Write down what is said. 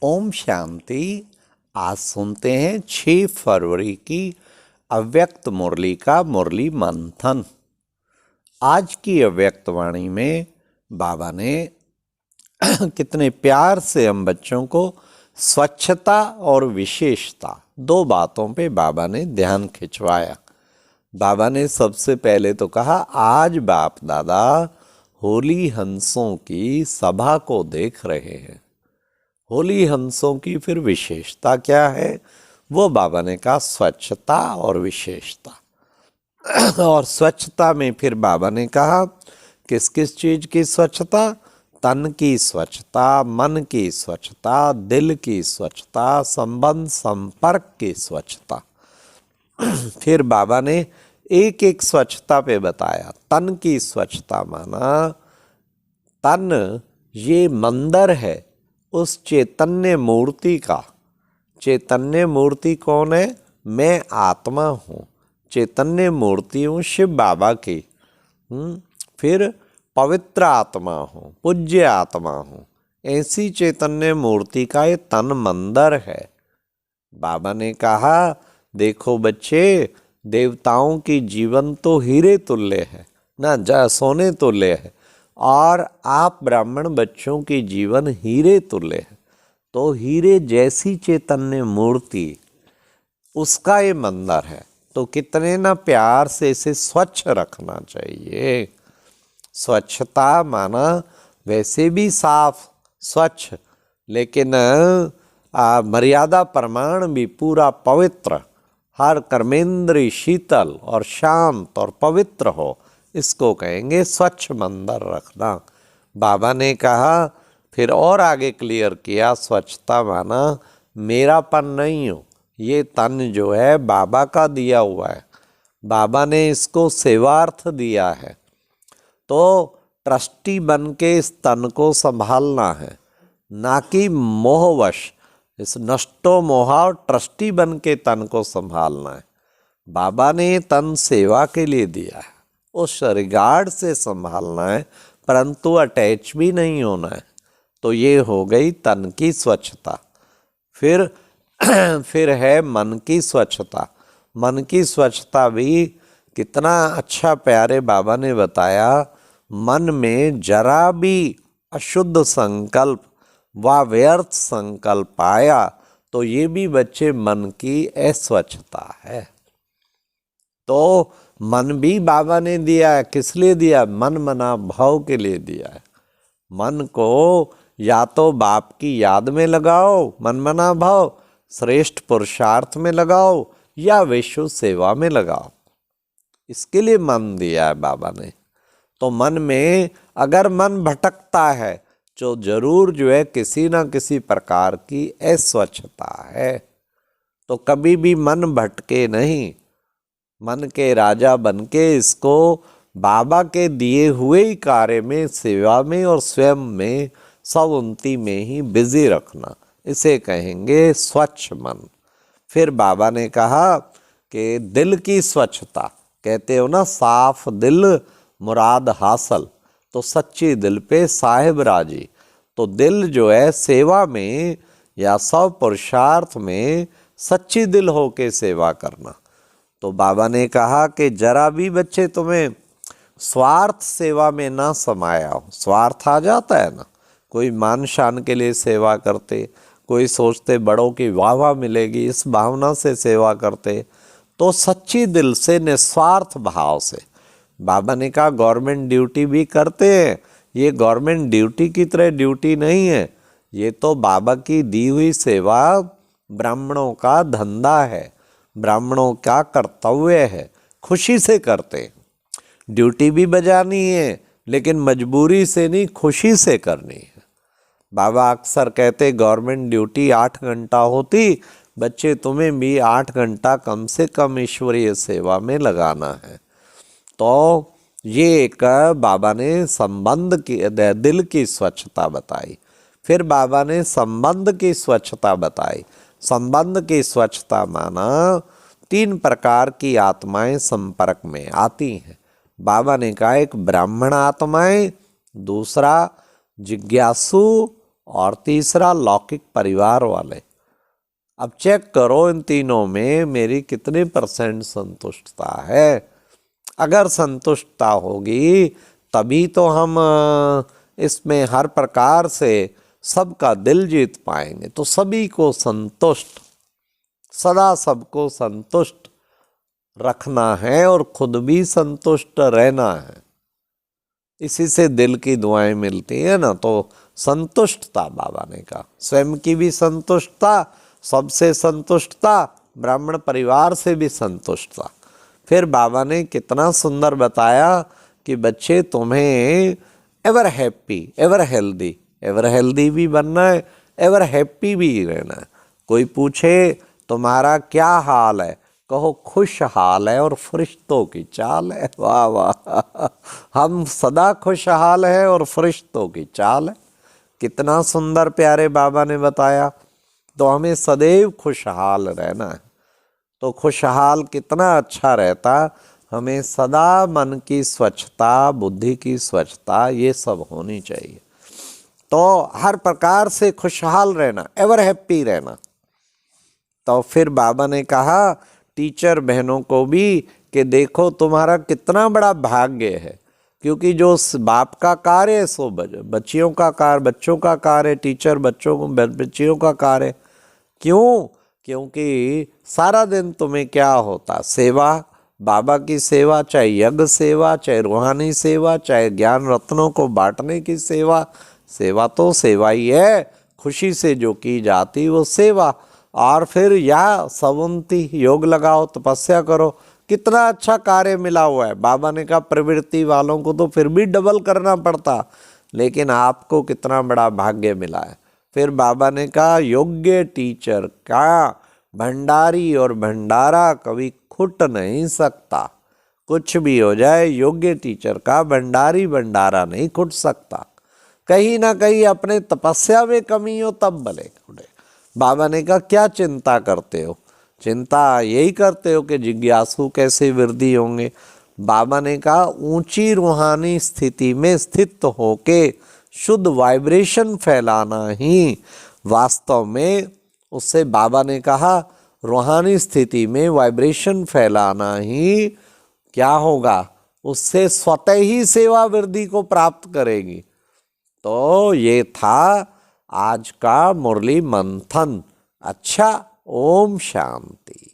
ओम शांति। आज सुनते हैं 6 फरवरी की अव्यक्त मुरली का मुरली मंथन। आज की अव्यक्त वाणी में बाबा ने कितने प्यार से हम बच्चों को स्वच्छता और विशेषता 2 बातों पे बाबा ने ध्यान खिंचवाया। बाबा ने सबसे पहले तो कहा, आज बाप दादा होली हंसों की सभा को देख रहे हैं। होली हंसों की फिर विशेषता क्या है, वो बाबा ने कहा स्वच्छता और विशेषता। और स्वच्छता में फिर बाबा ने कहा किस किस चीज की स्वच्छता, तन की स्वच्छता, मन की स्वच्छता, दिल की स्वच्छता, संबंध संपर्क की स्वच्छता। फिर बाबा ने एक एक स्वच्छता पे बताया। तन की स्वच्छता माना तन ये मंदिर है उस चैतन्य मूर्ति का। चैतन्य मूर्ति कौन है? मैं आत्मा हूँ, चैतन्य मूर्ति हूँ शिव बाबा की। फिर पवित्र आत्मा हूँ, पूज्य आत्मा हूँ। ऐसी चैतन्य मूर्ति का ये तन मंदिर है। बाबा ने कहा, देखो बच्चे, देवताओं की जीवन तो हीरे तुल्य है ना, सोने तुल्य है, और आप ब्राह्मण बच्चों की जीवन हीरे तुल्य है। तो हीरे जैसी चैतन्य मूर्ति उसका ये मंदिर है, तो कितने ना प्यार से इसे स्वच्छ रखना चाहिए। स्वच्छता माना वैसे भी साफ स्वच्छ, लेकिन मर्यादा प्रमाण भी पूरा पवित्र, हर कर्मेंद्री शीतल और शांत और पवित्र हो, इसको कहेंगे स्वच्छ मंदिर रखना। बाबा ने कहा, फिर और आगे क्लियर किया, स्वच्छता माना मेरापन नहीं हो, ये तन जो है बाबा का दिया हुआ है, बाबा ने इसको सेवार्थ दिया है। तो ट्रस्टी बन के इस तन को संभालना है, ना कि मोहवश इस नष्टो मोहा ट्रस्टी बन के तन को संभालना है। बाबा ने तन सेवा के लिए दिया है, उस रिगार्ड से संभालना है, परंतु अटैच भी नहीं होना है। तो ये हो गई तन की स्वच्छता। फिर है मन की स्वच्छता। मन की स्वच्छता भी कितना अच्छा प्यारे बाबा ने बताया। मन में जरा भी अशुद्ध संकल्प व व्यर्थ संकल्प आया तो ये भी बच्चे मन की अस्वच्छता है। तो मन भी बाबा ने दिया है, किस लिए दिया? मन मना भाव के लिए दिया है। मन को या तो बाप की याद में लगाओ, मन मना भाव, श्रेष्ठ पुरुषार्थ में लगाओ, या विश्व सेवा में लगाओ। इसके लिए मन दिया है बाबा ने। तो मन में अगर मन भटकता है तो जरूर जो है किसी ना किसी प्रकार की अस्वच्छता है। तो कभी भी मन भटके नहीं, मन के राजा बन के इसको बाबा के दिए हुए ही कार्य में, सेवा में और स्वयं में, सब उन्नति में ही बिजी रखना, इसे कहेंगे स्वच्छ मन। फिर बाबा ने कहा कि दिल की स्वच्छता, कहते हो ना साफ दिल मुराद हासिल, तो सच्ची दिल पे साहिब राजी। तो दिल जो है सेवा में या सब पुरुषार्थ में सच्ची दिल हो के सेवा करना। तो बाबा ने कहा कि जरा भी बच्चे तुम्हें स्वार्थ सेवा में ना समाया हो। स्वार्थ आ जाता है ना, कोई मान शान के लिए सेवा करते, कोई सोचते बड़ों की वाह वाह मिलेगी, इस भावना से सेवा करते। तो सच्ची दिल से निस्वार्थ भाव से, बाबा ने कहा गवर्नमेंट ड्यूटी भी करते हैं, ये गवर्नमेंट ड्यूटी की तरह ड्यूटी नहीं है, ये तो बाबा की दी हुई सेवा ब्राह्मणों का धंधा है, ब्राह्मणों का कर्तव्य है, खुशी से करते। ड्यूटी भी बजानी है लेकिन मजबूरी से नहीं, खुशी से करनी है। बाबा अक्सर कहते गवर्नमेंट ड्यूटी 8 घंटा होती, बच्चे तुम्हें भी 8 घंटा कम से कम ईश्वरीय सेवा में लगाना है। तो ये एक बाबा ने संबंध की, दिल की स्वच्छता बताई। फिर बाबा ने संबंध की स्वच्छता बताई। संबंध की स्वच्छता माना 3 प्रकार की आत्माएं संपर्क में आती हैं। बाबा ने कहा एक ब्राह्मण आत्माएं, दूसरा जिज्ञासु और तीसरा लौकिक परिवार वाले। अब चेक करो इन तीनों में मेरी कितने % संतुष्टता है। अगर संतुष्टता होगी तभी तो हम इसमें हर प्रकार से सबका दिल जीत पाएंगे। तो सभी को संतुष्ट, सदा सबको संतुष्ट रखना है और खुद भी संतुष्ट रहना है। इसी से दिल की दुआएं मिलती है ना। तो संतुष्टता बाबा ने कहा, स्वयं की भी संतुष्टता, सबसे संतुष्टता, ब्राह्मण परिवार से भी संतुष्टता। फिर बाबा ने कितना सुंदर बताया कि बच्चे तुम्हें एवर हैप्पी, एवर हेल्दी भी बनना है, एवर हैप्पी भी रहना है। कोई पूछे तुम्हारा क्या हाल है, कहो खुशहाल है और फरिश्तों की चाल है। वाह वाह, हम सदा खुशहाल है और फरिश्तों की चाल है। कितना सुंदर प्यारे बाबा ने बताया। तो हमें सदैव खुशहाल रहना है। तो खुशहाल कितना अच्छा रहता, हमें सदा मन की स्वच्छता, बुद्धि की स्वच्छता, ये सब होनी चाहिए। तो हर प्रकार से खुशहाल रहना, एवर हैप्पी रहना। तो फिर बाबा ने कहा टीचर बहनों को भी कि देखो तुम्हारा कितना बड़ा भाग्य है, क्योंकि जो बाप का कार्य है सो बच्चियों का कार्य, बच्चों का कार्य, टीचर बच्चियों का कार्य। क्यों? क्योंकि सारा दिन तुम्हें क्या होता, सेवा, बाबा की सेवा, चाहे यज्ञ सेवा, चाहे रूहानी सेवा, चाहे ज्ञान रत्नों को बांटने की सेवा। सेवा तो सेवा ही है, खुशी से जो की जाती वो सेवा। और फिर यह सवंती योग लगाओ, तपस्या करो, कितना अच्छा कार्य मिला हुआ है। बाबा ने कहा प्रवृत्ति वालों को तो फिर भी डबल करना पड़ता, लेकिन आपको कितना बड़ा भाग्य मिला है। फिर बाबा ने कहा योग्य टीचर का भंडारी और भंडारा कभी खुट नहीं सकता। कुछ भी हो जाए, योग्य टीचर का भंडारी भंडारा नहीं खुट सकता। कहीं ना कहीं अपने तपस्या में कमी हो तब भले खुटे। बाबा ने कहा क्या चिंता करते हो, चिंता यही करते हो कि जिज्ञासु कैसे वृद्धि होंगे। बाबा ने कहा ऊंची रूहानी स्थिति में स्थित होके शुद्ध वाइब्रेशन फैलाना ही वास्तव में, उससे बाबा ने कहा रूहानी स्थिति में वाइब्रेशन फैलाना ही क्या होगा, उससे स्वतः ही सेवा वृद्धि को प्राप्त करेगी। तो ये था आज का मुरली मंथन। अच्छा, ओम शांति।